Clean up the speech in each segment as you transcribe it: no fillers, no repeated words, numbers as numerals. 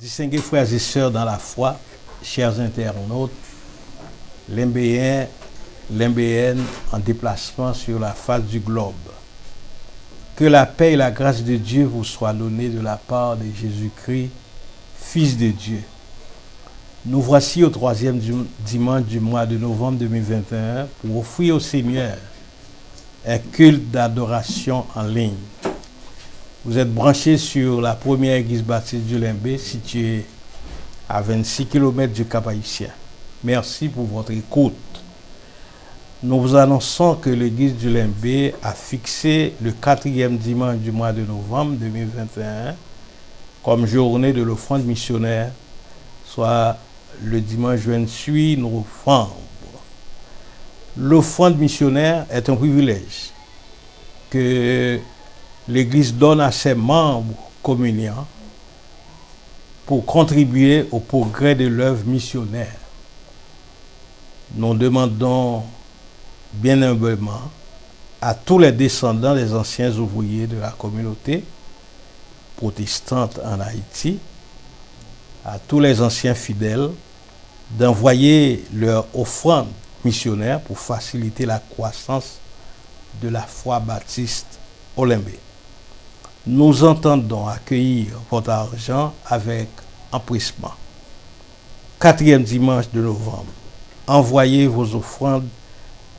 Distingués frères et sœurs dans la foi, chers internautes, limbéens, limbéennes en déplacement sur la face du globe. Que la paix et la grâce de Dieu vous soient données de la part de Jésus-Christ, Fils de Dieu. Nous voici au 3e dimanche du mois de novembre 2021 pour offrir au Seigneur un culte d'adoration en ligne. Vous êtes branchés sur la première église baptiste du Limbé, située à 26 km du Cap-Haïtien. Merci pour votre écoute. Nous vous annonçons que l'église du Limbé a fixé le 4e dimanche du mois de novembre 2021 comme journée de l'offrande missionnaire, soit le dimanche 28 novembre. L'offrande missionnaire est un privilège que l'Église donne à ses membres communiants pour contribuer au progrès de l'œuvre missionnaire. Nous demandons bien humblement à tous les descendants des anciens ouvriers de la communauté protestante en Haïti, à tous les anciens fidèles, d'envoyer leur offrande missionnaire pour faciliter la croissance de la foi baptiste au Limbé. Nous entendons accueillir votre argent avec empressement. 4e dimanche de novembre, envoyez vos offrandes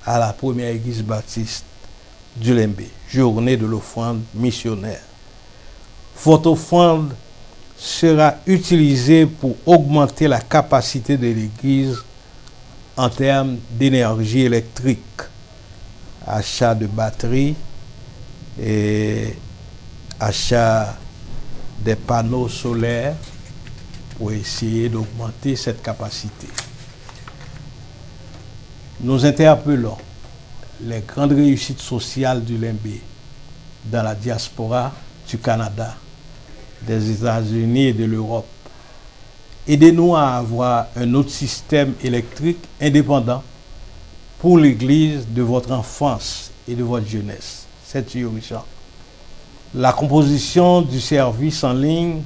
à la première église baptiste du Limbé, journée de l'offrande missionnaire. Votre offrande sera utilisée pour augmenter la capacité de l'église en termes d'énergie électrique, achat de batteries et achat des panneaux solaires pour essayer d'augmenter cette capacité. Nous interpellons les grandes réussites sociales du Limbé dans la diaspora du Canada, des États-Unis et de l'Europe. Aidez-nous à avoir un autre système électrique indépendant pour l'église de votre enfance et de votre jeunesse. C'est urgent. La composition du service en ligne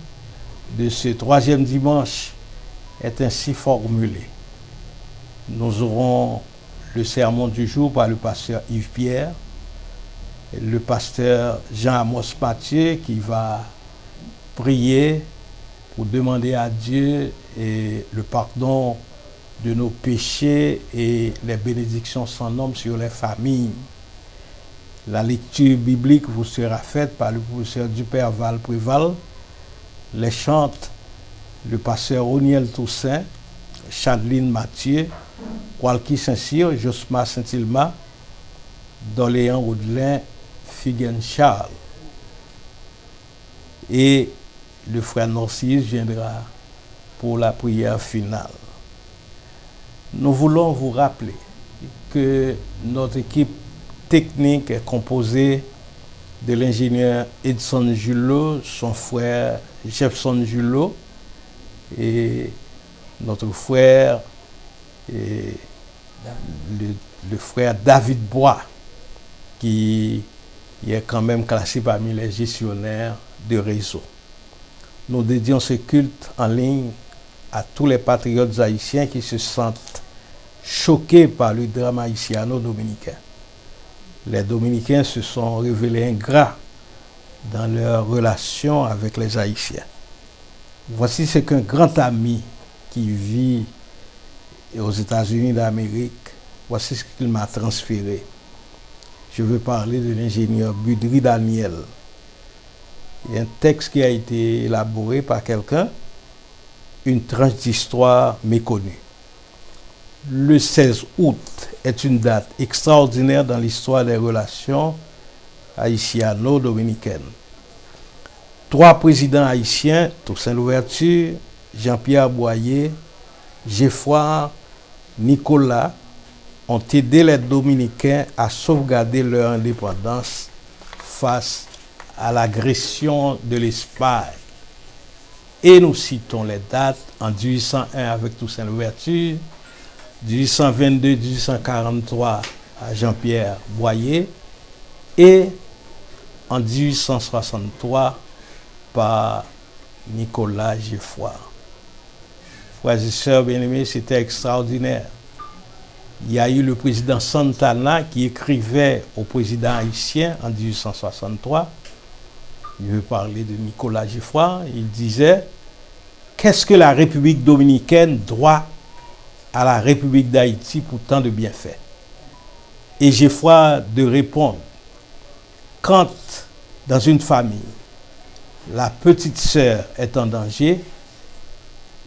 de ce 3e dimanche est ainsi formulée. Nous aurons le sermon du jour par le pasteur Yves Pierre, le pasteur Jean-Amos Mathieu qui va prier pour demander à Dieu le pardon de nos péchés et les bénédictions sans nombre sur les familles. La lecture biblique vous sera faite par le professeur Dupère Val-Préval. Les chantes, le pasteur Oniel Toussaint, Chadeline Mathieu, Walky Saint-Cyr, Josma Saint-Ilma, Doléan Audelin, Figuen Charles. Et le frère Narcisse viendra pour la prière finale. Nous voulons vous rappeler que notre équipe technique est composée de l'ingénieur Edson Julot, son frère Jefferson Julot et notre frère et le frère David Bois qui est quand même classé parmi les gestionnaires de réseau. Nous dédions ce culte en ligne à tous les patriotes haïtiens qui se sentent choqués par le drame haïtiano-dominicain. Les Dominicains se sont révélés ingrats dans leur relation avec les Haïtiens. Voici ce qu'un grand ami qui vit aux États-Unis d'Amérique, voici ce qu'il m'a transféré. Je veux parler de l'ingénieur Budry Daniel. Il y a un texte qui a été élaboré par quelqu'un, une tranche d'histoire méconnue. Le 16 août est une date extraordinaire dans l'histoire des relations haïtiano-dominicaines. 3 présidents haïtiens, Toussaint Louverture, Jean-Pierre Boyer, Geoffroy Nicolas, ont aidé les Dominicains à sauvegarder leur indépendance face à l'agression de l'Espagne. Et nous citons les dates en 1801 avec Toussaint Louverture, 1822-1843 à Jean-Pierre Boyer et en 1863 par Nicolas Geoffroy. Frères et sœurs bien-aimés, c'était extraordinaire. Il y a eu le président Santana qui écrivait au président haïtien en 1863. Je veux parler de Nicolas Geoffroy. Il disait: qu'est-ce que la République dominicaine doit à la République d'Haïti pour tant de bienfaits? Et Geoffroy de répondre: quand dans une famille, la petite sœur est en danger,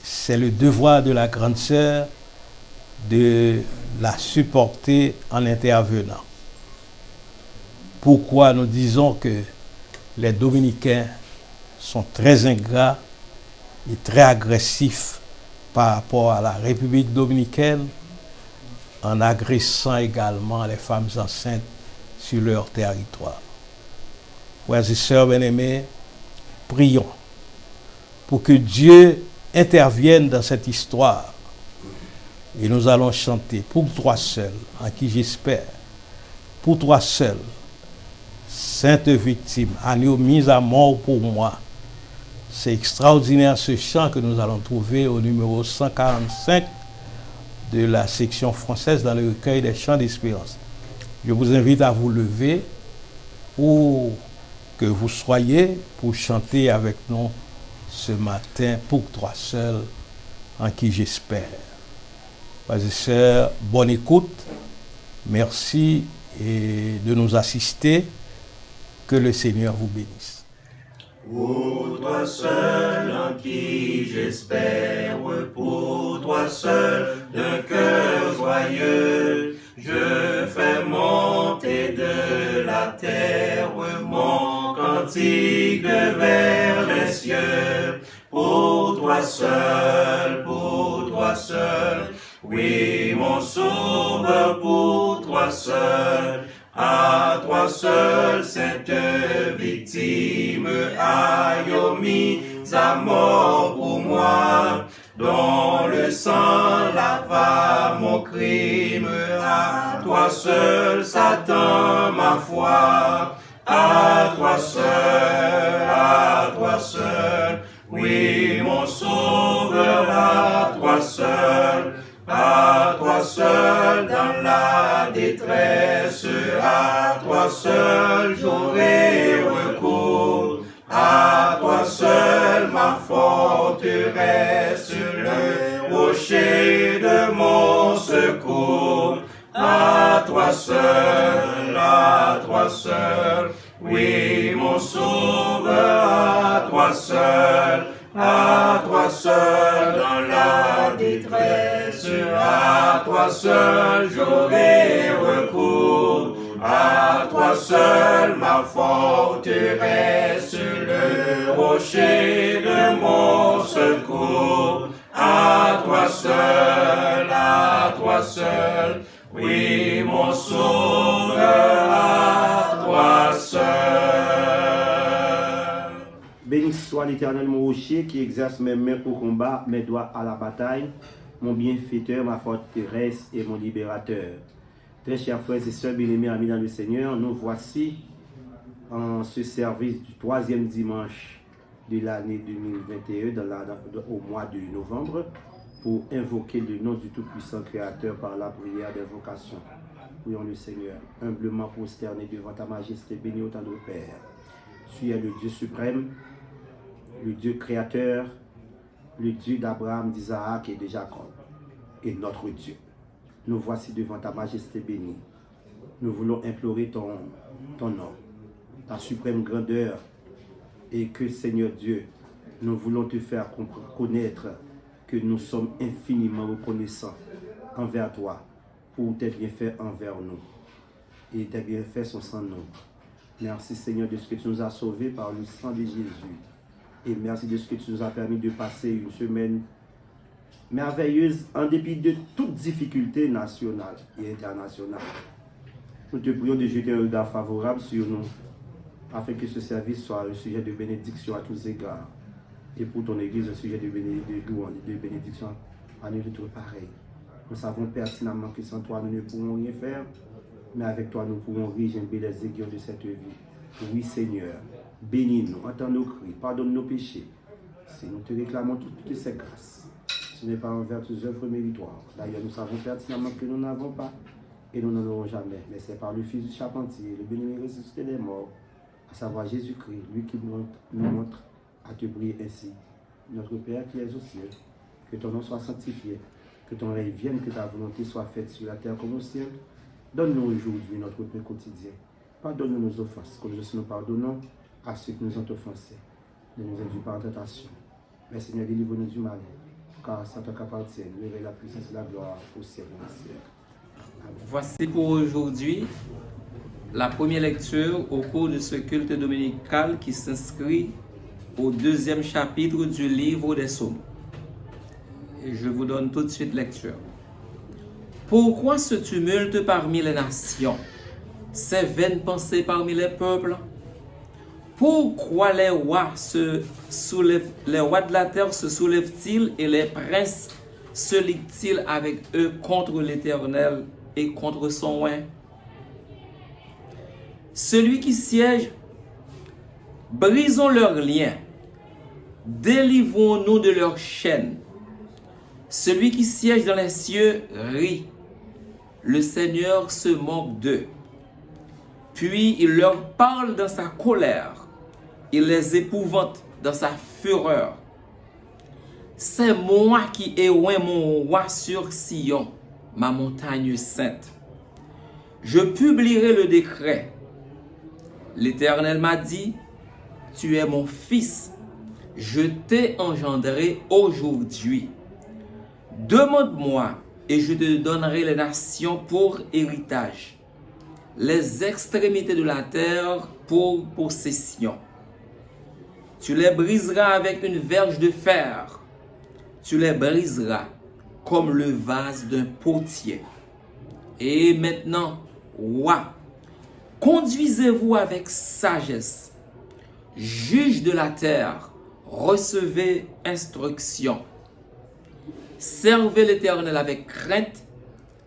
c'est le devoir de la grande sœur de la supporter en intervenant. Pourquoi nous disons que les Dominicains sont très ingrats et très agressifs par rapport à la République dominicaine, en agressant également les femmes enceintes sur leur territoire. Frères et sœurs bien-aimés, prions pour que Dieu intervienne dans cette histoire. Et nous allons chanter pour toi seul, en qui j'espère, pour toi seul, sainte victime, agneau mis à mort pour moi. C'est extraordinaire ce chant que nous allons trouver au numéro 145 de la section française dans le recueil des chants d'espérance. Je vous invite à vous lever ou que vous soyez pour chanter avec nous ce matin pour toi seul, en qui j'espère. Frères et sœurs, bonne écoute. Merci de nous assister. Que le Seigneur vous bénisse. Pour toi seul en qui j'espère, pour toi seul d'un cœur joyeux, je fais monter de la terre mon cantique vers les cieux. Pour toi seul, oui mon sauveur, pour toi seul. À toi seul, sainte victime, aïe mis à mort pour moi, dont le sang lava mon crime. À toi seul, Satan, ma foi. À toi seul, oui mon sauveur, à toi seul dans la détresse, à toi seul j'aurai recours, à toi seul ma forteresse, le rocher de mon secours, à toi seul, oui mon sauveur, à toi seul dans la détresse, à toi seul j'aurai recours, à toi seul ma forteresse, le rocher de mon secours, à toi seul, oui mon sauveur, à toi seul. Béni soit l'Éternel mon rocher qui exerce mes mains au combat, mes doigts à la bataille, mon bienfaiteur, ma forteresse et mon libérateur. Très chers frères et sœurs bien-aimés, amis dans le Seigneur, nous voici en ce service du 3e dimanche de l'année 2021 au mois de novembre pour invoquer le nom du Tout-Puissant Créateur par la prière d'invocation. Prions le Seigneur, humblement prosterné devant ta majesté, béni au temps de Père. Tu es le Dieu suprême, le Dieu créateur, le Dieu d'Abraham, d'Isaac et de Jacob, et notre Dieu. Nous voici devant ta majesté bénie. Nous voulons implorer ton nom, ta suprême grandeur, et que, Seigneur Dieu, nous voulons te faire connaître que nous sommes infiniment reconnaissants envers toi pour tes bienfaits envers nous. Et tes bienfaits sont sans nombre. Merci, Seigneur, de ce que tu nous as sauvés par le sang de Jésus. Et merci de ce que tu nous as permis de passer une semaine merveilleuse en dépit de toutes difficultés nationales et internationales. Nous te prions de jeter un regard favorable sur nous afin que ce service soit un sujet de bénédiction à tous égards et pour ton Église un sujet de bénédiction à nous tous pareil. Nous savons pertinemment que sans toi nous ne pourrons rien faire, mais avec toi nous pourrons régimber les aiguilles de cette vie. Oui Seigneur, bénis-nous, entends nos cris, pardonne nos péchés Si nous te réclamons toutes ces grâces, ce n'est pas envers tes œuvres méritoires. D'ailleurs, nous savons pertinemment que nous n'avons pas et nous n'en aurons jamais. Mais c'est par le Fils du charpentier, le béni ressuscité des morts, à savoir Jésus-Christ, lui qui nous montre à te prier ainsi. Notre Père qui es aux cieux, que ton nom soit sanctifié, que ton règne vienne, que ta volonté soit faite sur la terre comme au ciel. Donne-nous aujourd'hui notre pain quotidien. Pardonne-nous nos offenses, comme nous pardonnons à ceux qui nous ont offensés. Ne nous induis pas en tentation, mais Seigneur, délivre-nous du mal, car ça t'appartient, le la puissance et la gloire au ciel et au ciel. Amen. Voici pour aujourd'hui la première lecture au cours de ce culte dominical qui s'inscrit au 2e chapitre du livre des Psaumes. Et je vous donne tout de suite lecture. Pourquoi ce tumulte parmi les nations, ces vaines pensées parmi les peuples? Pourquoi les rois de la terre se soulèvent-ils et les princes se liguent-ils avec eux contre l'Éternel et contre son oint? Celui qui siège, brisons leurs liens, délivrons-nous de leurs chaînes. Celui qui siège dans les cieux rit, le Seigneur se moque d'eux. Puis il leur parle dans sa colère, il les épouvante dans sa fureur. C'est moi qui ai oint mon roi sur Sion, ma montagne sainte. Je publierai le décret. L'Éternel m'a dit, tu es mon fils, je t'ai engendré aujourd'hui. Demande-moi et je te donnerai les nations pour héritage, les extrémités de la terre pour possession. Tu les briseras avec une verge de fer, tu les briseras comme le vase d'un potier. Et maintenant, roi, conduisez-vous avec sagesse, juge de la terre, recevez instruction. Servez l'Éternel avec crainte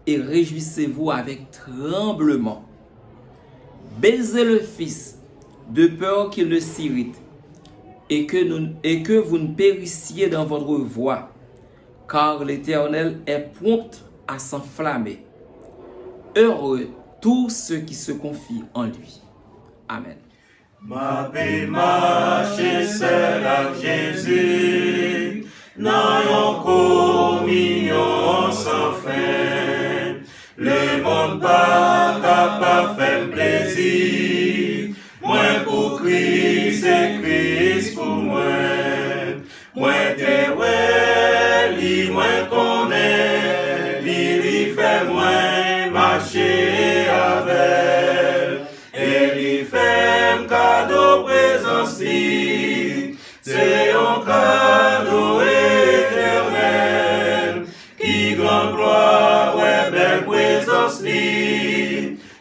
et réjouissez-vous avec tremblement. Baisez le Fils, de peur qu'il ne s'irrite, et que vous ne périssiez dans votre voie, car l'Éternel est prompt à s'enflammer. Heureux tous ceux qui se confient en lui. Amen. Ma paix marche seul avec Jésus, dans une communion sans fin. Le monde pas capable de faire plaisir, moins pour Christ et Christ pour moi. Moins t'es ouais, moins connaît, li fait moins marcher avec. Et li fait cadeau présence, c'est un cadeau éternel. Qui grande gloire, ouais, belle présence,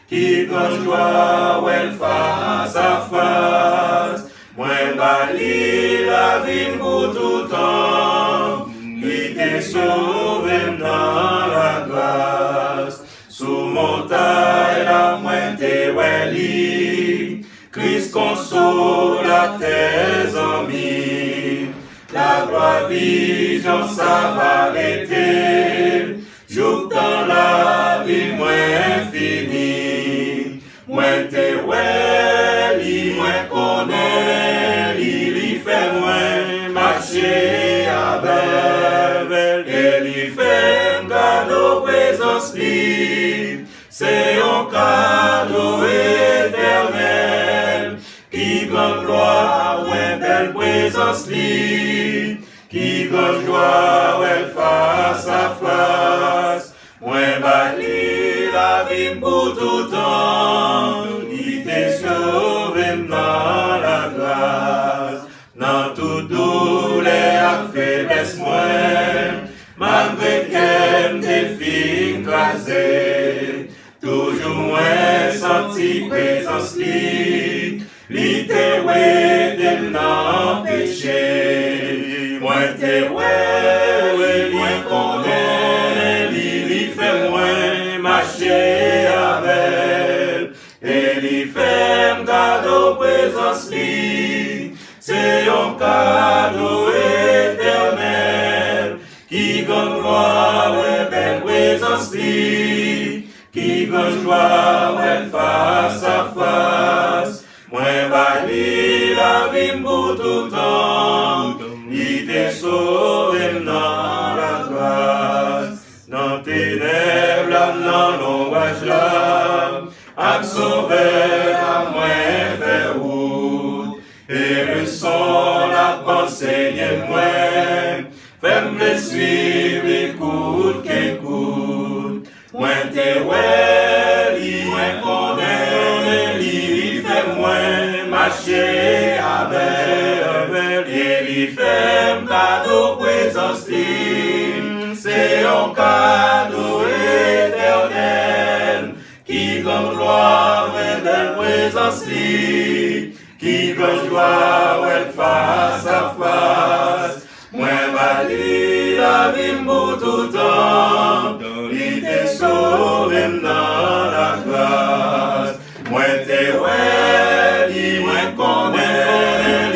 qui grande joie, ouais, face à face. Moi, bali la vie pour tout temps, il te sauve dans la grâce. Sous montagne, la moitié, ouais, Christ console à tes amis. La gloire vision, ça va arrêter. Joue dans la vie, moins fini. Moins t'es ouais, moins connaît, il fait moins marcher avec. Et il fait un cadeau présence, c'est un cadeau éternel. Qui grande gloire, ouais, belle présence, qui grande joie, ouais, face à face. Moins bali la vie pour tout temps, il te sauve dans la grâce. Dans toute douleur et faiblesse, malgré qu'elle te fit écraser, toujours moins senti présence, li te ouais dans péché. Moi te ouais, moins connaît, li fait moins marcher avec. Et li fait un cadeau présence, c'est un cadeau qui grande gloire, ouais, belle présence li, qui grande joie, ouais, face à face, moi bali la vie pour tout temps, il te sauve dans la grâce, dans tes lèvres, là, dans l'ombrage là, à sauver à moi faire route, et le son, la pensée, moi, fais-me suivre, écoute, qu'écoute. Moi t'es ouais, moi connais, fais-moi marcher avec, et fait cadeau présence, c'est un cadeau éternel, qui grande gloire, belle présence, qui grande joie, ouais, face à face. Moi, bali la vie pour tout temps, il te sauve dans la grâce. Moi, t'es ouais, moi, connais,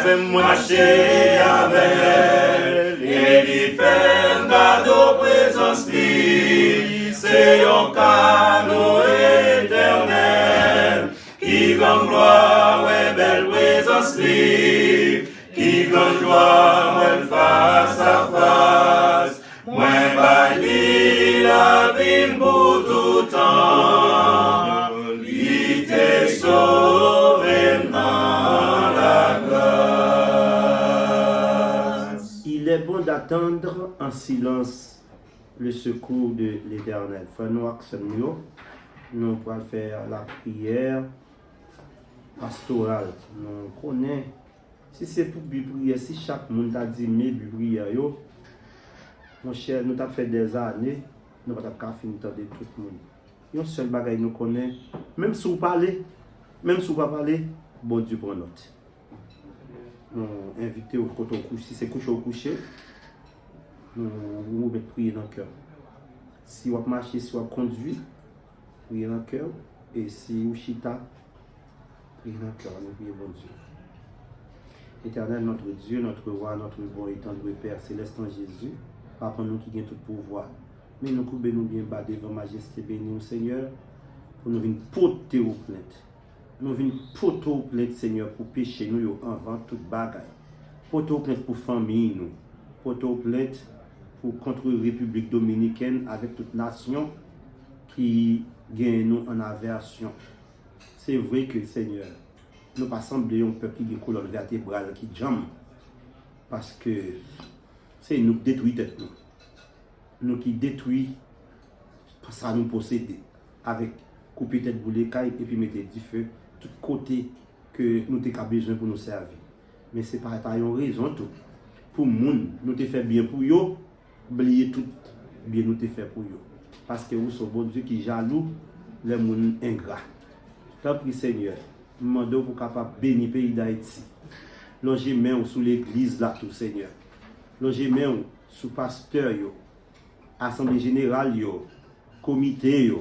fais-moi marcher avec, et il fait cadeau présence, c'est un cadeau éternel, qui grande gloire, ouais, belle présence, qui grande joie, moi face à face, moi bali la vie pour tout temps, il te sauve dans la grâce. Il est bon d'attendre en silence le secours de l'Éternel. Frère Noir, nous allons faire la prière pastorale. Nous connaissons. Si c'est pour Biblier, si chaque monde a dit mes Biblier, mon cher, nous avons fait des années, nous n'avons pas fini de tout le monde. Il y a un seul bagage nous connaît, même si vous parlez, bon Dieu prend note. Nous invitons au côté au coucher, si c'est coucher au coucher, nous mettons prier dans le cœur. Si vous marchez, si vous conduit, priez dans le cœur, et si vous chita, priez dans le cœur, nous prions bon Dieu. Éternel, notre Dieu, notre roi, notre bon et tendre Père céleste en Jésus, Papa nous qui gagne tout pouvoir. Mais nous coupons nous bien bas devant majesté béni, Seigneur, pour nous venir porter aux plaintes. Nous venons porter aux plaintes, Seigneur, pour pécher nous avant toute bagaille. Porter aux plaintes pour famille, nous. Porter aux plaintes pour contre la République dominicaine avec toute nation qui gagne nous en aversion. C'est vrai que, Seigneur, nous pas sembler un peuple qui a une colonne vertébrale qui jambe parce que c'est nous qui détruisons tête nous qui détruisons ça nous posséder avec couper tête boule caille et puis mettre du feu tout côté que nous avons besoin pour nous servir. Mais c'est pas une raison tout pour monde nous te fait bien pour eux, oublier tout bien nous te fait pour eux parce que vous sommes bon Dieu qui jaloux les monde ingrats. Tant pis Seigneur, nous demandons pour capable bénir le pays d'Haïti. Loger main sous l'église là tout Seigneur. Loger main sous pasteur yo, assemblée générale yo, comité yo,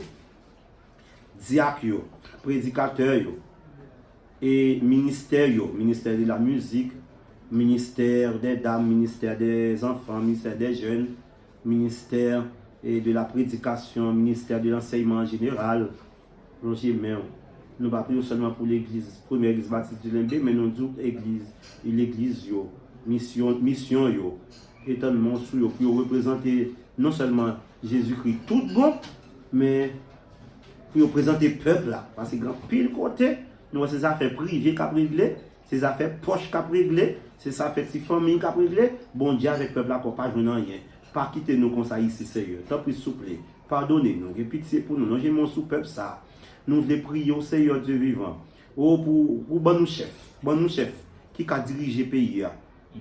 diacre yo, prédicateur yo et ministère yo, ministère de la musique, ministère des dames, ministère des enfants, ministère des jeunes, ministère de la prédication, ministère de l'enseignement général. Loger main. Nous ne parlons pas seulement pour l'église, première église baptiste de Limbe, mais nous disons l'église, mission, étonnement sur yo, pour représenter non seulement Jésus-Christ tout bon, mais pour représenter le peuple là. Parce que pile côté, nous avons ces affaires privées qui ont réglé, ces affaires poches qui ont réglé, ces affaires de famille qui ont réglé. Bon Dieu avec le peuple là, qu'on pas jouer rien. Pas quitter nous comme ça ici, Seigneur. Tant pis, s'il vous plaît. Pardonnez-nous, et pitié pour nous. Nous j'ai mon sous-peuple ça. Nous voulons prier au Seigneur Dieu vivant. Oh, pour bon chef, qui a dirigé le pays.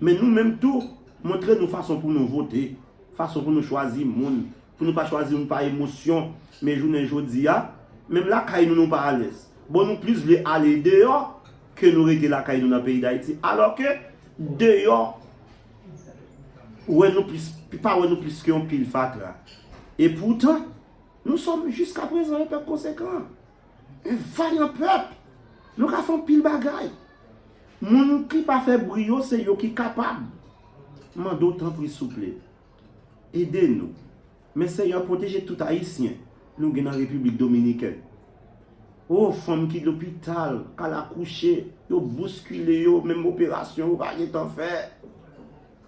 Mais nous-mêmes tout, montrer nos façons pour nous voter, façon pour nous choisir monde, pour nous pas choisir par émotion, mais journée aujourd'hui, même la caille nous pas à l'aise. Bon, nous plus voulons aller dehors que nous rester la caille dans le pays d'Haïti. Alors que dehors, ouais nous plus qu'un pile fat là. Et pourtant, nous sommes jusqu'à présent un peuple conséquent. Un valiant peuple. Nous avons fait pile bagaille. Moun qui pas fait brio, c'est yo qui capable. Mando temps pour souple. Aidez-nous. Mais Seigneur, protégez tout Haïtien. Nous sommes dans la République Dominicaine. Oh, femme qui l'hôpital, qu'elle a couché, yo bousculé, yo, même opération, ou pas en fait.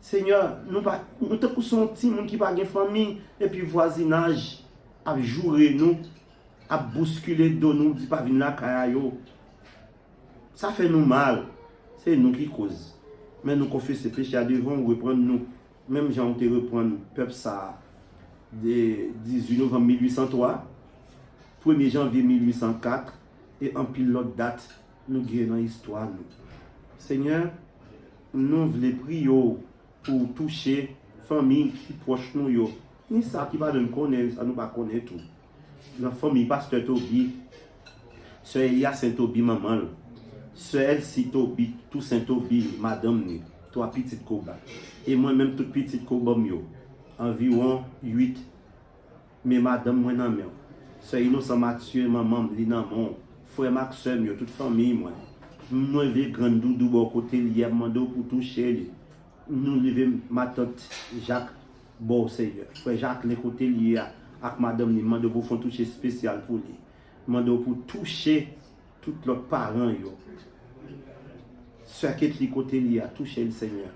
Seigneur, nous te poussons petit monde qui pas de famille, et puis voisinage, à jouer nous, à bousculer de nous, dit pas venir la caillou. Ça fait nous mal. C'est nous qui cause. Mais nous confessons péché à devant, reprendre nous. Même j'ai honte reprendre peuple ça, de 18 novembre 1803. 1er janvier 1804 et en pile l'autre date, nous gagnons l'histoire. Nous. Seigneur, nous voulons prier pour toucher la famille qui proche nous. Yo. Ni ça qui va nous connaître, ça nous va connaître tout. La famille Pasteur Tobi, Sœur Elia Saint-Tobi, maman, Sœur Elsie Tobi, tout Saint-Tobi, madame, toi petite Koba. Et moi-même, toute petite Koba, environ 8, mais madame, moi, non, Sœur Innocent Mathieu, maman, Lina, mon frère Maxime, toute famille, moi. Nous levons grand doudou au côté lié, mando pour toucher. Nous levons ma tante Jacques, bon Seigneur. Frère Jacques, les côtés liés avec madame, nous mando pour faire toucher spécial pour lui. Mando pour toucher tous leurs parents, yo. Sœur Ketli côté lié, toucher le Seigneur.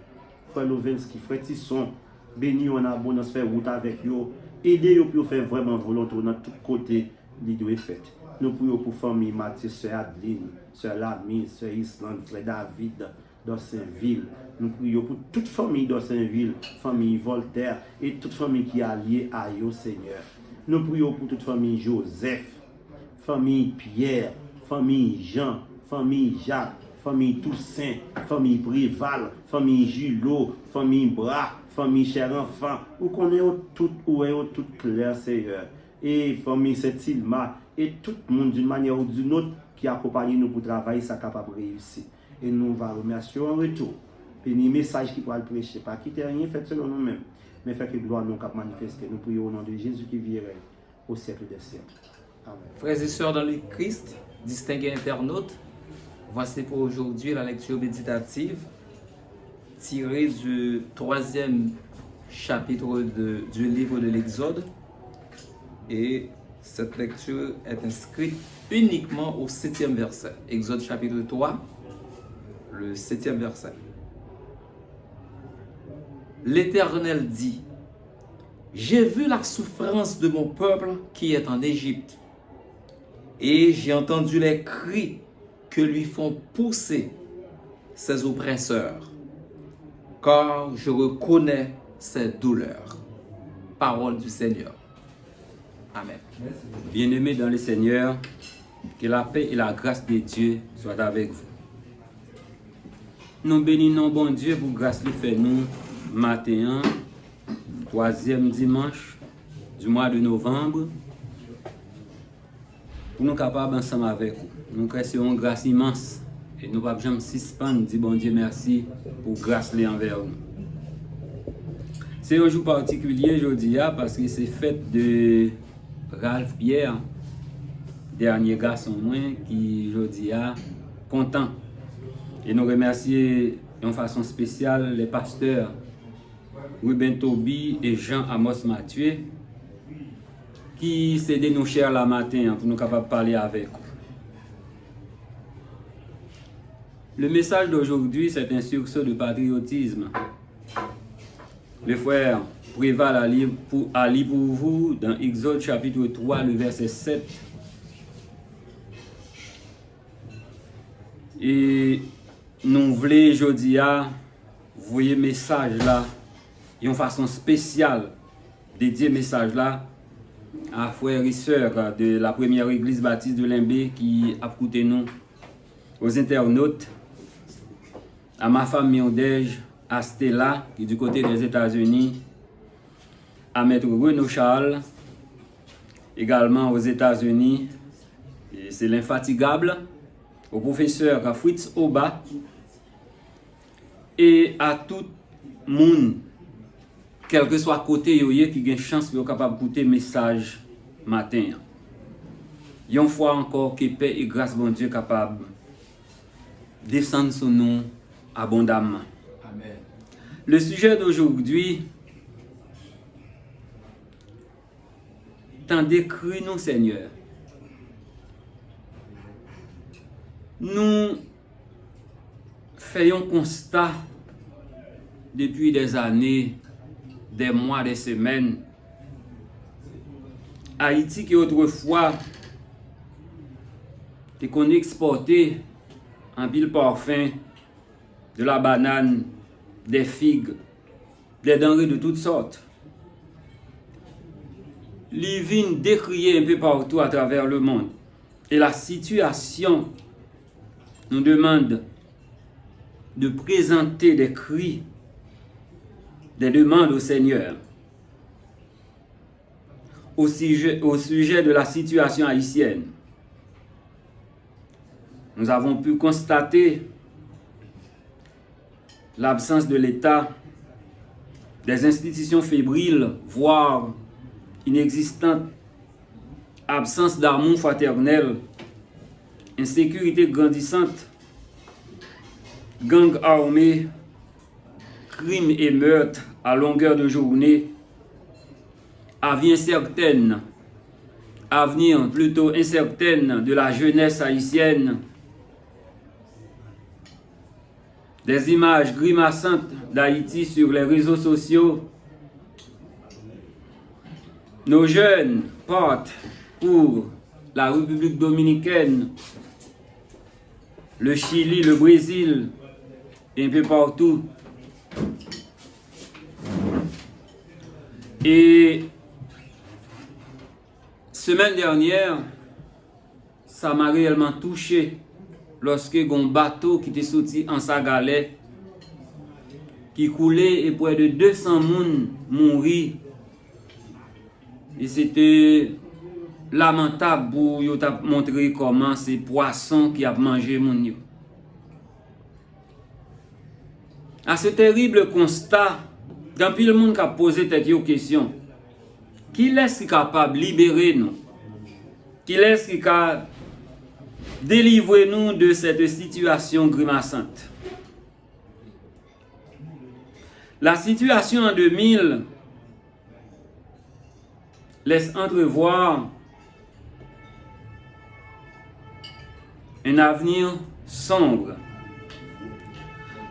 Frère Lovenski, frère Tisson, béni on a bonne faire route avec yo. Aider pour faire vraiment volontaire dans tous côtés qui doit être fait. Nous prions pour famille Mathieu, Sœur Adeline, Sœur Lamy, Sœur Islande, Frère David, d'Orsainville. Nous prions pour toute famille d'Orsainville, famille Voltaire et toute famille qui est alliée à eux, Seigneur. Nous prions pour toute famille Joseph, famille Pierre, famille Jean, famille Jacques, famille Toussaint, famille Préval, famille Julot, famille Bras, famille cher enfant, où qu'on est tout clair, Seigneur. Et famille Saint-Ilma, et tout le monde d'une manière ou d'une autre qui accompagne nous pour travailler, ça capable de réussir. Et nous va remercier en retour. Et les messages qui pourraient prêcher, pas quitter rien fait selon nous-mêmes, mais faire que gloire nous cap manifester. Nous prions au nom de Jésus qui vient au siècle des siècles. Amen. Frères et sœurs dans le Christ, distingués internautes, voici pour aujourd'hui la lecture méditative tirée du 3e chapitre du livre de l'Exode. Et cette lecture est inscrite uniquement au 7e verset. Exode chapitre 3, le 7e verset. L'Éternel dit: j'ai vu la souffrance de mon peuple qui est en Égypte, et j'ai entendu les cris que lui font pousser ses oppresseurs, car je reconnais ses douleurs. Parole du Seigneur. Amen. Bien-aimés dans le Seigneur, que la paix et la grâce de Dieu soient avec vous. Nous bénissons bon Dieu pour grâce qu'il fait nous matin, 3e dimanche du mois de novembre, pour nous capables ensemble avec vous. Nous créons une grâce immense et nous ne pouvons jamais suspendre, dire bon Dieu merci pour grâce envers nous. C'est un jour particulier aujourd'hui parce que c'est fête de Ralph Pierre, dernier garçon moins qui aujourd'hui content. Et nous remercions de façon spéciale les pasteurs Ruben Tobi et Jean Amos Mathieu qui cédaient nos chers la matin pour nous capables de parler avec vous. Le message d'aujourd'hui, c'est un sursaut de patriotisme. Le frère Préval a lu pour vous dans Exode chapitre 3, le verset 7. Et nous voulons aujourd'hui voyez message là, d'une façon spéciale, dédier message là à frères et sœurs de la première église baptiste de Limbé qui a écouté nous, aux internautes, à ma femme Miondège, à Stella qui est du côté des États-Unis, à Maître Renaud Charles, également aux États-Unis, c'est l'infatigable, au professeur Fritz Oba, et à tout le monde, quel que soit côté qui a une chance de capable d'écouter message matin. Une fois encore que paix et grâce bon Dieu capable descendre sur nous abondamment. Amen. Le sujet d'aujourd'hui, t'en décrit nous, Seigneur. Nous faisons constat depuis des années, des mois, des semaines. Haïti qui autrefois était qu'on exportait en pile parfum, de la banane, des figues, des denrées de toutes sortes. Les vignes décriées un peu partout à travers le monde. Et la situation nous demande de présenter des cris, des demandes au Seigneur au sujet de la situation haïtienne. Nous avons pu constater l'absence de l'État, des institutions fébriles, voire inexistantes, absence d'amour fraternel, insécurité grandissante, gangs armés, crimes et meurtres à longueur de journée, avenir plutôt incertaine de la jeunesse haïtienne, des images grimaçantes d'Haïti sur les réseaux sociaux. Nos jeunes partent pour la République dominicaine, le Chili, le Brésil, et un peu partout. Et semaine dernière, ça m'a réellement touché lorsque un bateau qui était sorti en Sagalais, qui coulait et près de 200 personnes mourir. Et c'était lamentable pour montrer comment ces poissons qui ont mangé mon yo. À ce terrible constat, dans tout le monde qui a posé cette question, qui est capable de libérer nous? Qui est capable de délivrer nous de cette situation grimaçante? La situation en 2000 laisse entrevoir un avenir sombre.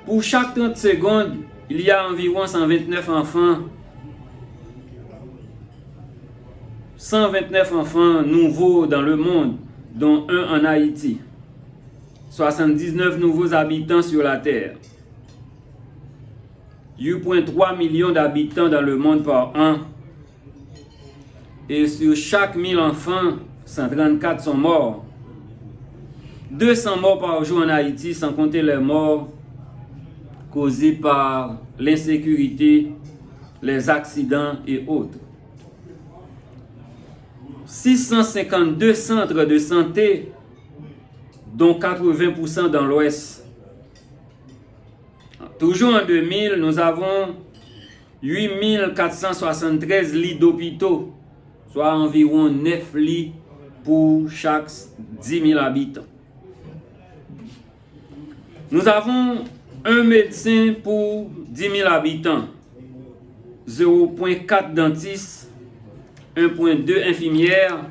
Pour chaque 30 secondes, il y a environ 129 enfants. 129 enfants nouveaux dans le monde, dont un en Haïti. 79 nouveaux habitants sur la Terre. 8,3 millions d'habitants dans le monde par an. Et sur chaque 1000 enfants, 134 sont morts. 200 morts par jour en Haïti, sans compter les morts causés par l'insécurité, les accidents et autres. 652 centres de santé, dont 80% dans l'Ouest. Toujours en 2000, nous avons 8473 lits d'hôpitaux, soit environ 9 lits pour chaque 10 000 habitants. Nous avons un médecin pour 10 000 habitants, 0,4 dentistes, 1,2 infirmières,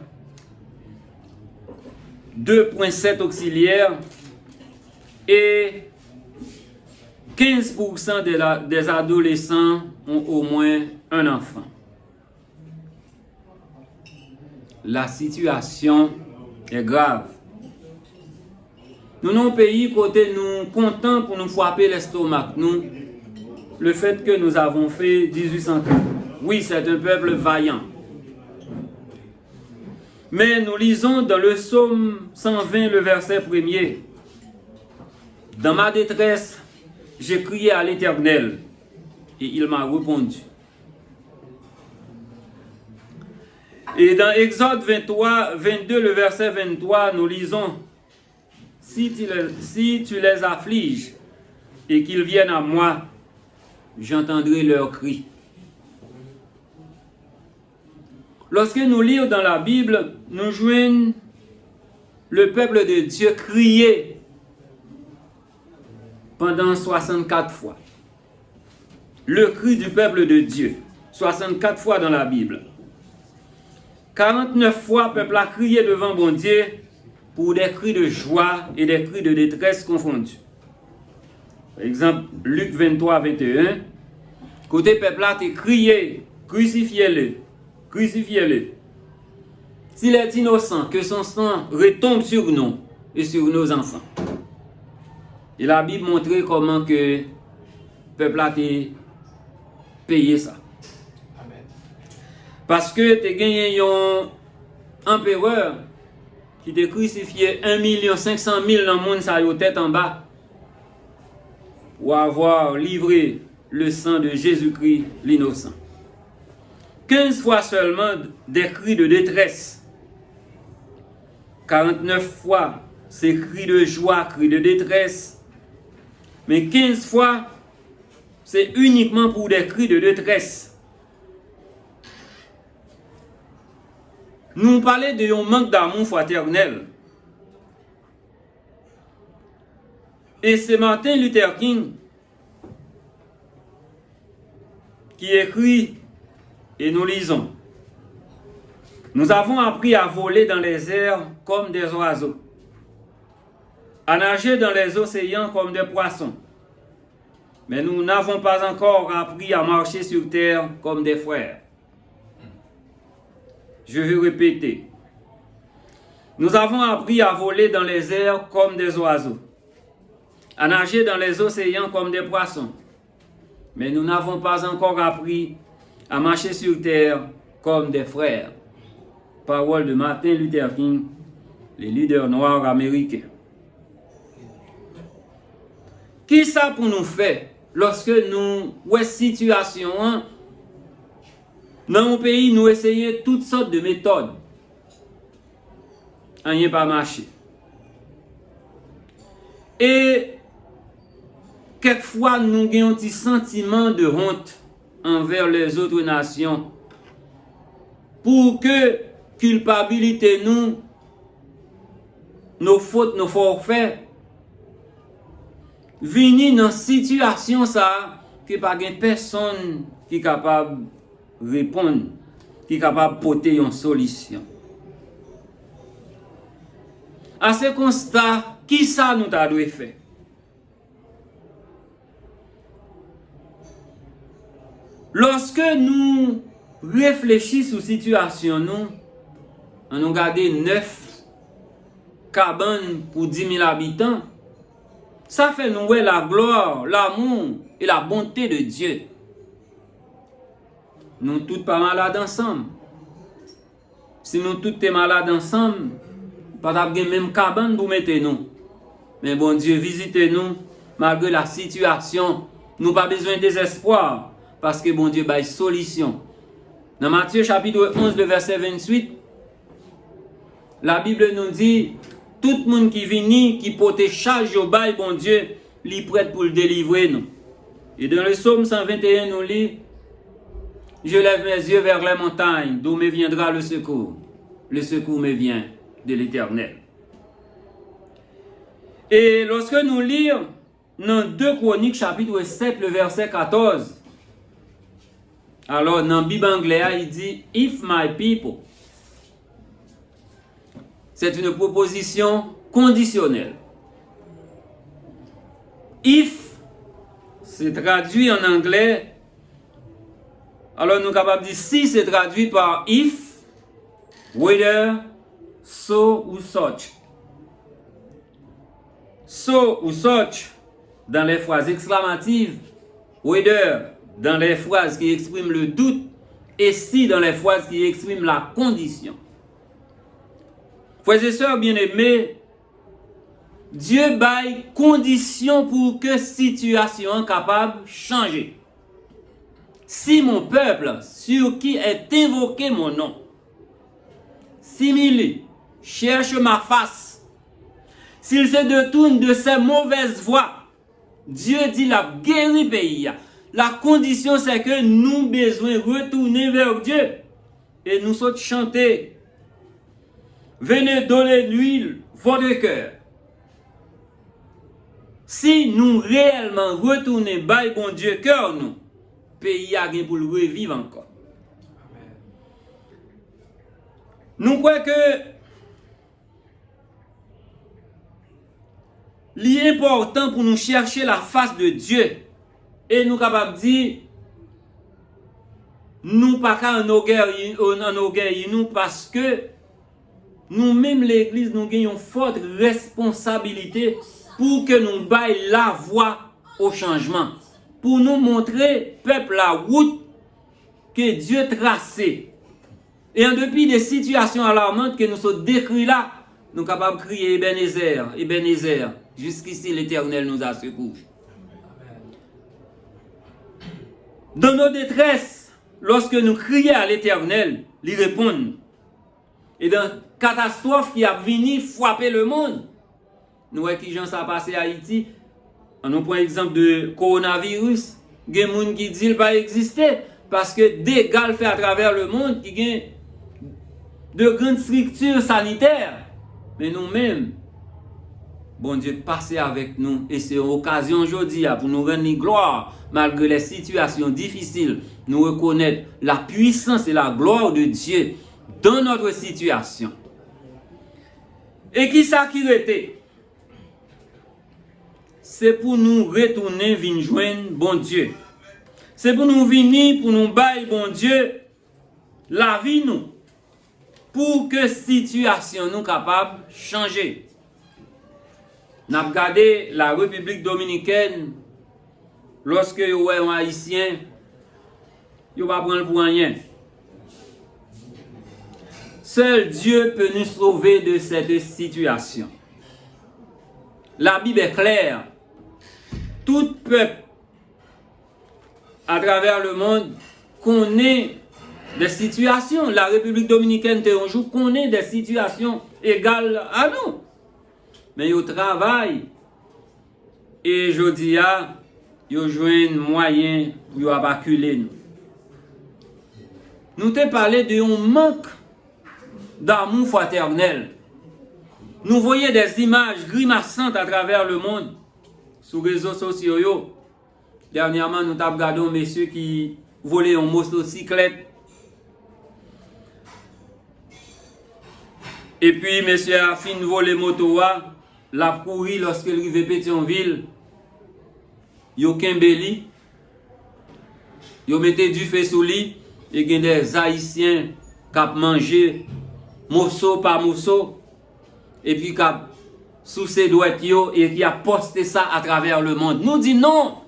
2,7 auxiliaires et 15% des adolescents ont au moins un enfant. La situation est grave. Nous sommes un pays côté nous contents pour nous frapper l'estomac. Nous, le fait que nous avons fait 1830. Oui, c'est un peuple vaillant. Mais nous lisons dans le psaume 120, le verset 1er. Dans ma détresse, j'ai crié à l'Éternel et il m'a répondu. Et dans Exode 22, le verset 23, nous lisons: si tu les affliges et qu'ils viennent à moi, j'entendrai leurs cris. Lorsque nous lisons dans la Bible, nous joignons le peuple de Dieu crier pendant 64 fois. le cri du peuple de Dieu. 64 fois dans la Bible. 49 fois, le peuple a crié devant bon Dieu pour des cris de joie et des cris de détresse confondus. Par exemple, Luc 23, 21, côté peuple a crié, crucifiez-le, crucifiez-le. S'il est innocent, que son sang retombe sur nous et sur nos enfants. Et la Bible montre comment que le peuple a payé ça. Parce que tu as gagné un empereur qui t'a crucifié 1 500 000 dans le monde, ça y tête en bas, pour avoir livré le sang de Jésus-Christ, l'innocent. 15 fois seulement des cris de détresse. 49 fois, c'est cris de joie, cris de détresse. Mais 15 fois, c'est uniquement pour des cris de détresse. Nous parlons de un manque d'amour fraternel. Et c'est Martin Luther King qui écrit, et nous lisons: nous avons appris à voler dans les airs comme des oiseaux, à nager dans les océans comme des poissons. Mais nous n'avons pas encore appris à marcher sur terre comme des frères. Je vais répéter. Nous avons appris à voler dans les airs comme des oiseaux, à nager dans les océans comme des poissons. Mais nous n'avons pas encore appris à marcher sur terre comme des frères. Parole de Martin Luther King, le leader noir américain. Qui ça pour nous faire lorsque nous, ouais, situation, dans mon pays, nous essayons toutes sortes de méthodes. Rien pas marché. Et quelquefois, nous avons un petit sentiment de honte envers les autres nations. Pour que culpabilité nous, nos fautes, nos forfaits, venir dans une situation ça, que pas personne qui est capable de répondre, qui est capable de porter une solution. À ce constat, qui ça nous a dû faire? Lorsque nous réfléchissons sur la situation, nous regardons 9 cabanes pour 10 000 habitants. Ça fait nous voir la gloire, l'amour et la bonté de Dieu. Nous tous pas malades ensemble. Si nous tous sommes malades ensemble, pas d'avoir même cabane pour mettre nous. Mais bon Dieu, visitez-nous malgré la situation. Nous pas besoin de désespoir parce que bon Dieu a une solution. Dans Matthieu chapitre 11, le verset 28, la Bible nous dit: tout le monde qui vient, qui porte charge au bail, bon Dieu, il est prêt pour le délivrer nous. Et dans le psaume 121, nous lit: je lève mes yeux vers les montagnes, d'où me viendra le secours. Le secours me vient de l'Éternel. Et lorsque nous lisons dans 2 Chroniques chapitre 7, le verset 14, alors dans la Bible anglaise, il dit: if my people. C'est une proposition conditionnelle. If, c'est traduit en anglais. Alors nous sommes capables de dire si c'est traduit par if, whether, so ou such. So ou such dans les phrases exclamatives, whether dans les phrases qui expriment le doute, et si dans les phrases qui expriment la condition. Frères et sœurs bien-aimés, Dieu baille condition pour que situation capable de changer. Si mon peuple, sur qui est invoqué mon nom, s'humilie, cherche ma face, s'il se détourne de ses mauvaises voies, Dieu dit la guéri pays. La condition c'est que nous besoin retourner vers Dieu et nous sommes chanter. Venez donner l'huile votre cœur. Si nous réellement retournons par bon Dieu cœur nous, pays a gen pour le revivre encore. Nous croyons que l'important pour nous chercher la face de Dieu et nous capables de dire nous pas qu'à en orgueil nous parce que nous-mêmes l'église nous gagnons forte responsabilité pour que nous baillons la voie au changement, pour nous montrer peuple la route que Dieu tracée. Et en dépit des situations alarmantes que nous sommes décrites là, nous sommes capables de crier Ebenezer, Ebenezer. Jusqu'ici, l'Éternel nous a secourus. Dans nos détresses, lorsque nous crions à l'Éternel, il répond. Et dans la catastrophe qui a venu frapper le monde, nous voyons qui ça a passé à Haïti. On prend l'exemple de coronavirus. Il y a des gens qui disent qu'il ne va pas exister parce que des dégâts faits à travers le monde qui ont de grandes structures sanitaires. Mais nous-mêmes, bon Dieu, passez avec nous. Et c'est une occasion aujourd'hui pour nous rendre gloire, malgré les situations difficiles, nous reconnaître la puissance et la gloire de Dieu dans notre situation. Et qui ça qui était? C'est pour nous retourner, venir joindre bon Dieu. C'est pour nous venir, pour nous bailler bon Dieu, la vie nous. Pour que la situation nous capable de changer. Nous avons regardé la République dominicaine, lorsque vous avez un Haïtien, vous ne va pas prendre pour rien. Seul Dieu peut nous sauver de cette situation. La Bible est claire. Tout peuple à travers le monde connaît des situations. La République dominicaine de jour connaît des situations égales à nous. Mais ils travaillent et je dis ils jouent un moyen pour abaculer nous. Nous te parlé de un manque d'amour fraternel. Nous voyons des images grimaçantes à travers le monde sur les réseaux sociaux. Dernièrement, nous avons regardé un monsieur qui volait une motocyclette. Et puis, monsieur a fini de voler moto, l'a couru lorsqu'il arrive à Pétionville. Il a Kimbeli. Il a mis du feu sous lui. Il y a des Haïtiens qui ont mangé morceau par morceau. Et puis qui ont sous ses doigts et qui a posté ça à travers le monde. Nous dit non.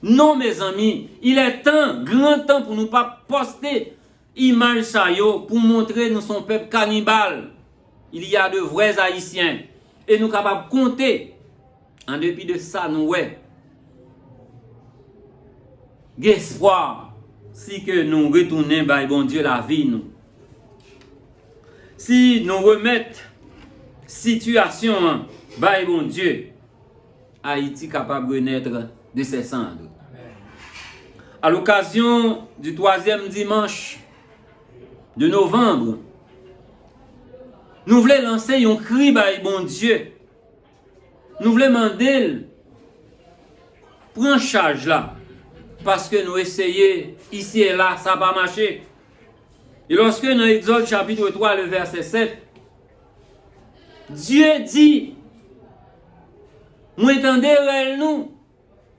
Non, mes amis. Il est temps, grand temps pour nous pas poster image ça pour montrer nous son peuple cannibale. Il y a de vrais Haïtiens. Et nous sommes capables de compter. En dépit de ça, nous, ouais. Espoir. Si que nous retournons, bah, bon Dieu, la vie, nous. Si nous remettons situation, bah, bon Dieu, Haïti capable de renaître de ses cendres. À l'occasion du 3e dimanche de novembre, nous voulons lancer un cri par bon Dieu. Nous voulons demander, prends charge là. Parce que nous essayons ici et là, ça n'a pas marché. Et lorsque dans Exode chapitre 3, le verset 7, Dieu dit, moi entendez réel nous.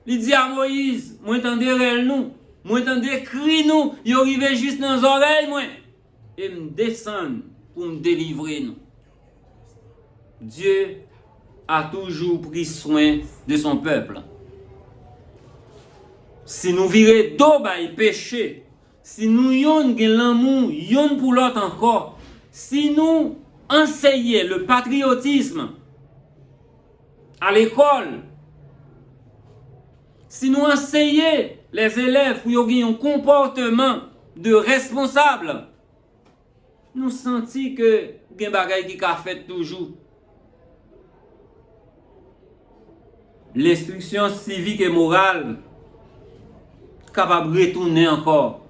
Il dit à Moïse, moi entendez réel nous. Moi entendez cri nous. Il arrive juste dans les oreilles, moi. Et me descendre pour me délivrer nous. Dieu a toujours pris soin de son peuple. Si nous virons d'eau par le péché, si nous yon l'amour, yon pour l'autre encore, si nous enseignons le patriotisme à l'école, si nous enseignons les élèves pour avoir un comportement de responsable, nous sentons que il y a des choses qui ont fait toujours. L'instruction civique et morale capable de retourner encore.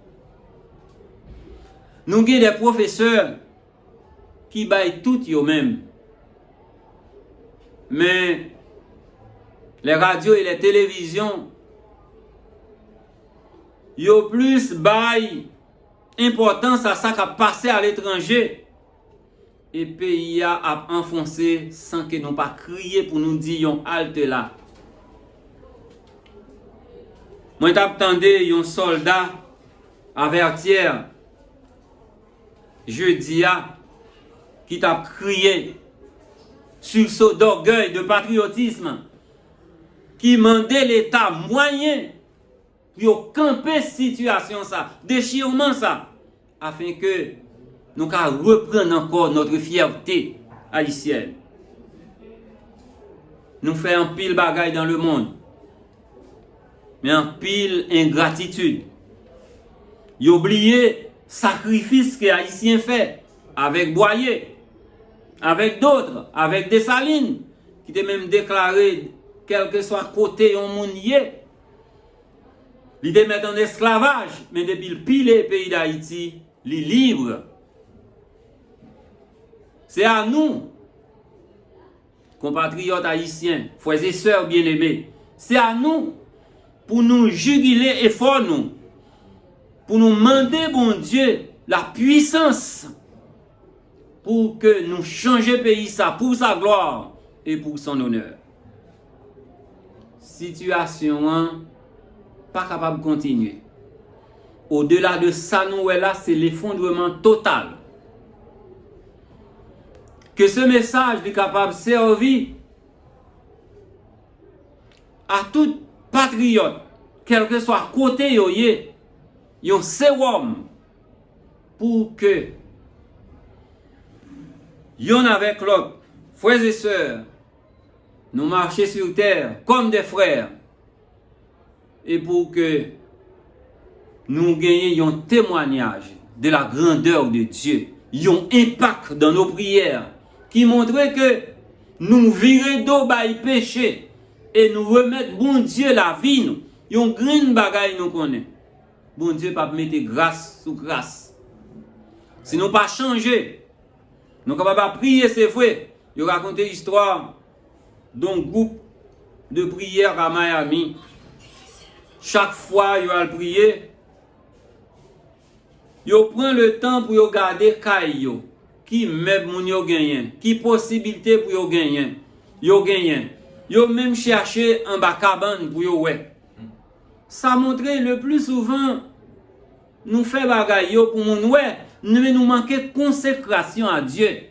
Nous avons des professeurs qui baillent tout eux-mêmes. Mais les radios et les télévisions yo plus bail importance à ça qui a passé à l'étranger. Et pays a enfoncé sans que nous pas crier pour nous dire yon halte là. Moi t'attendais yon soldat avertir jeudi qui t'a crié sursaut d'orgueil, de patriotisme, qui mandait l'État moyen pour camper situation ça, déchirement ça, afin que nous puissions reprendre encore notre fierté haïtienne. Nous faisons un pile bagaille dans le monde, mais un pile ingratitude. Ils oublié sacrifice que les Haïtiens fait avec Boyer, avec d'autres, avec Dessalines, qui étaient même déclaré, quel que soit côté on mounier, ils étaient mis en esclavage, mais depuis le pile pays d'Haïti, les libre. C'est à nous, compatriotes haïtiens, frères et sœurs bien-aimés, c'est à nous, pour nous juguler et fort nous, pour nous demander, bon Dieu, la puissance pour que nous changions le pays ça pour sa gloire et pour son honneur. Situation pas capable de continuer. Au-delà de ça, nous là, c'est l'effondrement total. Que ce message est capable de servir à tout patriote, quel que soit côté yoye, yon sérum pour que yon avec l'autre, frères et sœurs, nous marchions sur terre comme des frères et pour que nous gagnions un témoignage de la grandeur de Dieu, un impact dans nos prières qui montrait que nous virer d'eau by péché et nous remettre bon Dieu la vie nous, yon green bagay nous connaît. Bon Dieu pas mettre grâce sous grâce. Si nous pas changer, nous capables de prier, c'est vrai. Je raconte l'histoire d'un groupe de prière à Miami. Chaque fois il va prier, yo prend le temps pour yo garder caillou, qui même moun yo gagné, qui possibilité pour yo gagner. Yo même chercher en bas cabane pour yo ouais. Ça montre le plus souvent nous fait bagay yo pour moun ouais, mais nous manquer consécration à Dieu.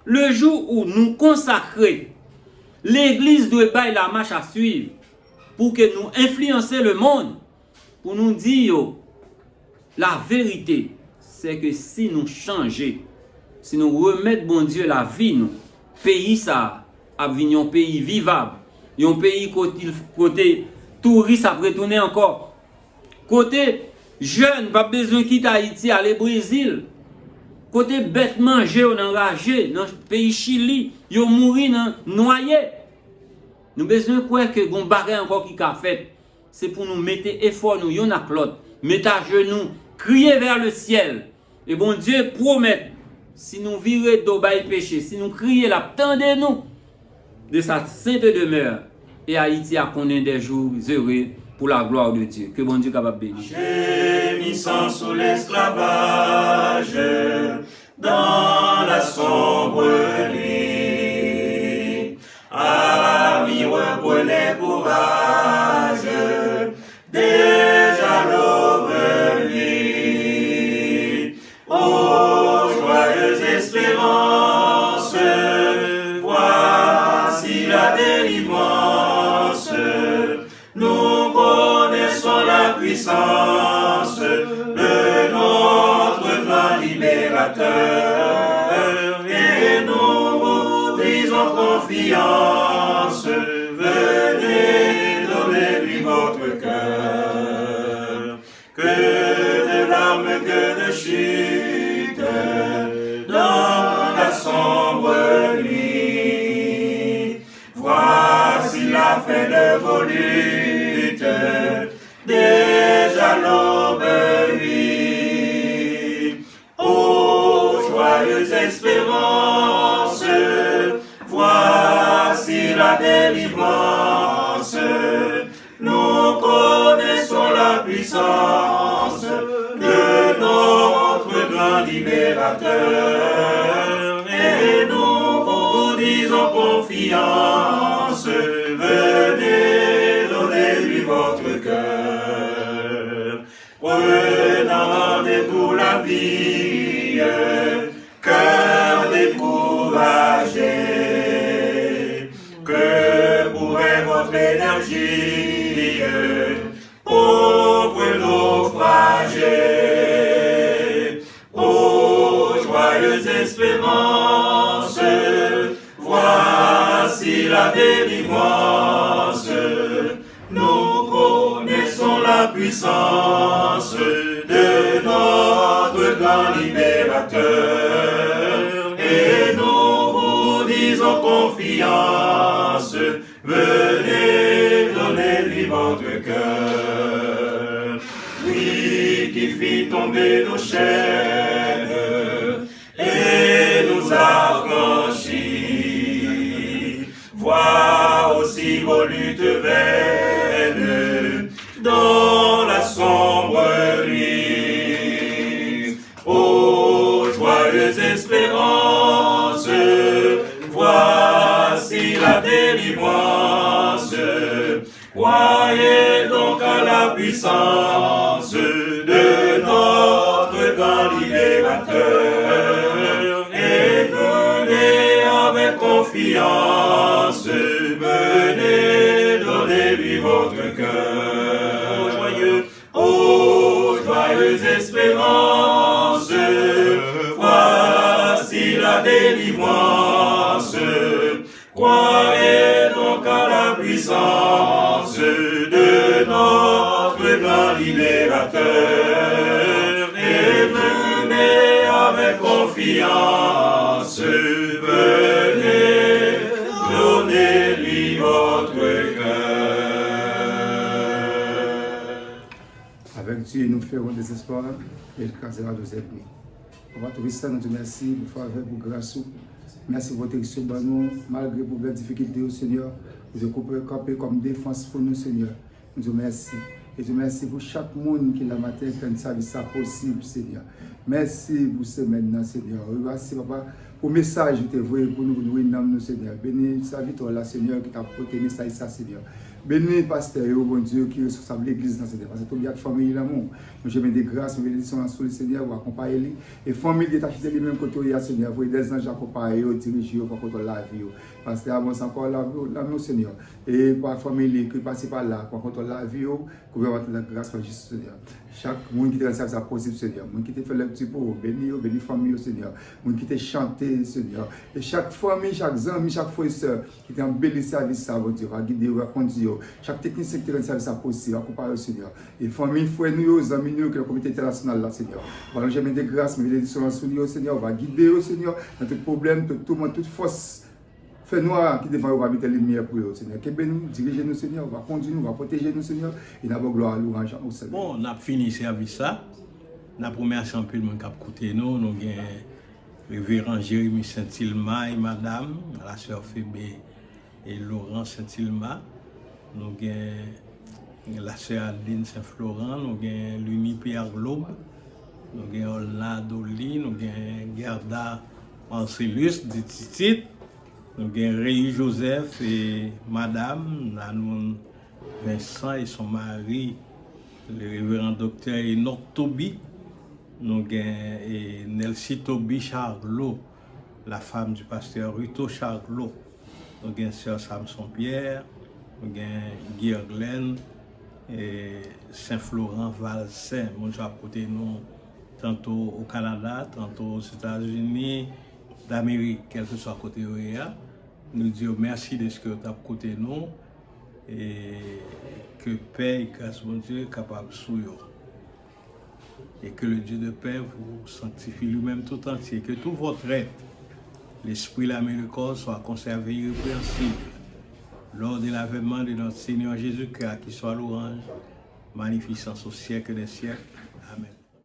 Le jour où nous consacrer, l'église doit bailler la marche à suivre pour que nous influencer le monde, pour nous dire la vérité, c'est que si nous changeons, si nous remettons bon Dieu la vie, nous, pays ça a un pays vivable, un pays côté touriste à retourner encore, côté jeune pas besoin de quitter Haïti aller Brésil, côté bête manger on enragé dans le pays Chili, yo mouri noyé. Nous besoin quoi que gon barre encore qui a fait, c'est pour nous mettre effort nous yon ak l'autre, mettre à genoux, crier vers le ciel. Et bon Dieu promet, si nous virer d'obay péché, si nous crier la, tendez-nous de sa sainte demeure. Et Haïti a connu des jours heureux pour la gloire de Dieu. Que bon Dieu capable bénir. Gémissant sous l'esclavage, dans la sombre nuit, amis reprenez courage, déjà l'aube nuit. Ô joyeuse espérance, voici la délivrance. Nous connaissons la puissance de notre grand libérateur et nous vous disons confiance. Venez donner-lui votre cœur. Que de larmes, que de chute dans la sombre nuit. Voici la fin de vos luttes, déjà l'aube luit. Ô joyeuse espérance, voici la délivrance. Nous connaissons la puissance grand libérateur. Et nous vous disons confiance, venez, donnez-lui votre cœur. Prenez pour la vie, cœur découragé, que pourrait votre énergie, pauvre naufragé, ô joyeuse espérance, voici la délivrance, nous connaissons la puissance de notre grand libérateur, et nous vous disons confiance, venez, donnez-lui votre cœur. Lui qui fit tomber nos chaînes et nous affranchit, voit aussi vos luttes vaines dans la sombre nuit. Ô joyeuse espérance, voici la délivrance. Croyez donc à la puissance de notre grand libérateur et venez avec confiance, venez, donnez-lui votre cœur. Ô joyeuse espérance, voici la délivrance. Croyez donc à la puissance de notre grand libérateur et venez avec confiance, venez, donnez-lui votre cœur. Avec Dieu, nous ferons des espoirs et il casera nos ennemis. On va trouver ça, nous te remercie pour faveur, pour grâce. Merci pour votre protection, malgré pour les difficultés au Seigneur. Vous avez campé comme défense pour nous, Seigneur. Nous te remercions. Et je remercie pour chaque monde qui la matin fait un service possible, Seigneur. Merci pour ce maintenant, Seigneur. Merci, Papa, pour le message que tu as envoyé pour nous, nous, Seigneur. Bénis serviteur là, Seigneur, qui t'a porté le message, Seigneur. Bénis pasteur, bon Dieu, qui est responsable de l'église, Seigneur. Parce que tout bien de famille, l'amour. Nous je mets des grâces, nous bénissons sur le Seigneur, vous accompagnez. Et famille, qui t'a acheté les mêmes côtés, Seigneur. Vous des anges accompagnés, dirigés, pour contre la vie. Parce que avance encore l'amour, Seigneur. Et pour la famille qui passe par là, pour contre la vie, vous pouvez avoir la grâce pour juste, Seigneur. Chaque monde qui te réserve ça possible, Seigneur. Monde qui te fait le petit pot, béni famille, Seigneur. Monde qui te chanté, Seigneur. Et chaque famille, chaque ami, chaque frère et soeur qui te embellit service, ça, votre Dieu, va guider, va conduire. Chaque technicien qui te rend service possible, accompagner, Seigneur. Et famille, frères, nous, amis, nous, que le comité international, là, Seigneur. Voilà, je mets des grâces, mais des sur nous, Seigneur. Va guider, Seigneur, dans tout problème, tout monde, toute force. Fais noir qui devant va mettre les lumières pour eux, Seigneur. Que nous, diriger nous, Seigneur, va conduire nous, va protéger nous, Seigneur. Et nous gloire à louange au Seigneur. Bon, on a fini ce service ça. La première champion qui a écouté nous, nous avons révérend Jérémy Saint-Ilma et madame, la sœur Fébé et Laurent Saint-Ilma. Nous avons la sœur Adeline Saint-Florent, nous avons Luni Pierre Globe, nous avons Olna Dolly, nous avons Gerda Marcellus de Titit. Nous avons Réy Joseph et madame, Vincent et son mari, le révérend docteur Enoch Toby. Nous avons Nelsie Toby Charlot, la femme du pasteur Ruto Charlot. Nous avons sœur Samson Pierre, nous avons Guerlaine et Saint-Florent Valsaint. Nous avons apporté nous tantôt au Canada, tantôt aux États-Unis d'Amérique, quel que soit côté OEA. Nous disons merci de ce que tu as côté nous et que paix et grâce mon Dieu capable sous eux. Et que le Dieu de paix vous sanctifie lui-même tout entier, que tout votre être, l'esprit, l'âme et le corps soient conservés irrépréhensibles lors de l'avènement de notre Seigneur Jésus-Christ, qui soit louange, magnificence au siècle des siècles. Amen.